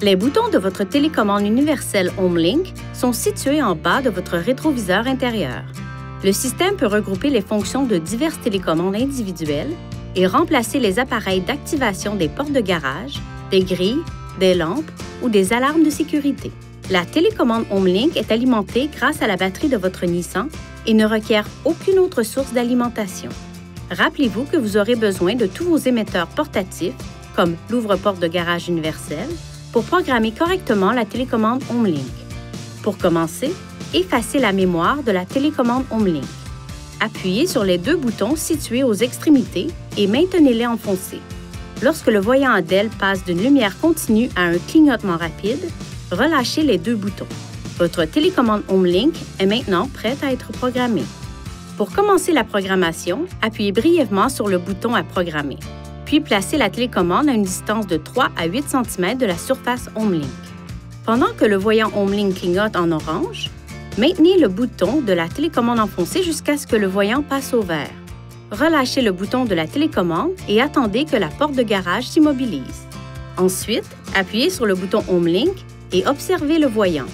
Les boutons de votre télécommande universelle HomeLink sont situés en bas de votre rétroviseur intérieur. Le système peut regrouper les fonctions de diverses télécommandes individuelles et remplacer les appareils d'activation des portes de garage, des grilles, des lampes ou des alarmes de sécurité. La télécommande HomeLink est alimentée grâce à la batterie de votre Nissan et ne requiert aucune autre source d'alimentation. Rappelez-vous que vous aurez besoin de tous vos émetteurs portatifs, comme l'ouvre-porte de garage universel, pour programmer correctement la télécommande HomeLink. Pour commencer, effacez la mémoire de la télécommande HomeLink. Appuyez sur les deux boutons situés aux extrémités et maintenez-les enfoncés. Lorsque le voyant ADEL passe d'une lumière continue à un clignotement rapide, relâchez les deux boutons. Votre télécommande HomeLink est maintenant prête à être programmée. Pour commencer la programmation, appuyez brièvement sur le bouton à programmer, puis placez la télécommande à une distance de 3 à 8 cm de la surface HomeLink. Pendant que le voyant HomeLink clignote en orange, maintenez le bouton de la télécommande enfoncé jusqu'à ce que le voyant passe au vert. Relâchez le bouton de la télécommande et attendez que la porte de garage s'immobilise. Ensuite, appuyez sur le bouton HomeLink et observez le voyant.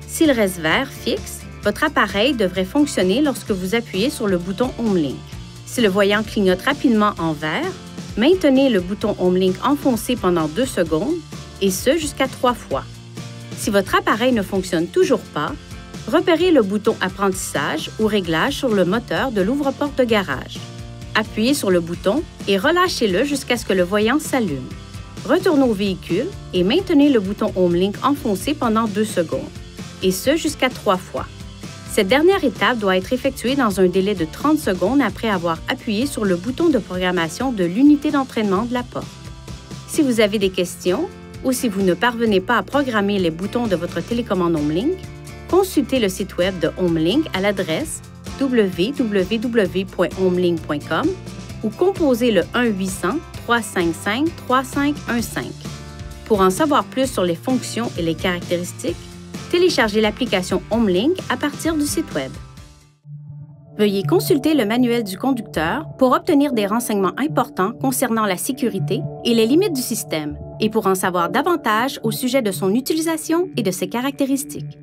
S'il reste vert fixe, votre appareil devrait fonctionner lorsque vous appuyez sur le bouton HomeLink. Si le voyant clignote rapidement en vert, maintenez le bouton HomeLink enfoncé pendant 2 secondes, et ce jusqu'à 3 fois. Si votre appareil ne fonctionne toujours pas, repérez le bouton Apprentissage ou Réglage sur le moteur de l'ouvre-porte de garage. Appuyez sur le bouton et relâchez-le jusqu'à ce que le voyant s'allume. Retournez au véhicule et maintenez le bouton HomeLink enfoncé pendant 2 secondes, et ce jusqu'à 3 fois. Cette dernière étape doit être effectuée dans un délai de 30 secondes après avoir appuyé sur le bouton de programmation de l'unité d'entraînement de la porte. Si vous avez des questions ou si vous ne parvenez pas à programmer les boutons de votre télécommande HomeLink, consultez le site web de HomeLink à l'adresse www.homelink.com ou composez le 1-800-355-3515. Pour en savoir plus sur les fonctions et les caractéristiques, téléchargez l'application HomeLink à partir du site web. Veuillez consulter le manuel du conducteur pour obtenir des renseignements importants concernant la sécurité et les limites du système et pour en savoir davantage au sujet de son utilisation et de ses caractéristiques.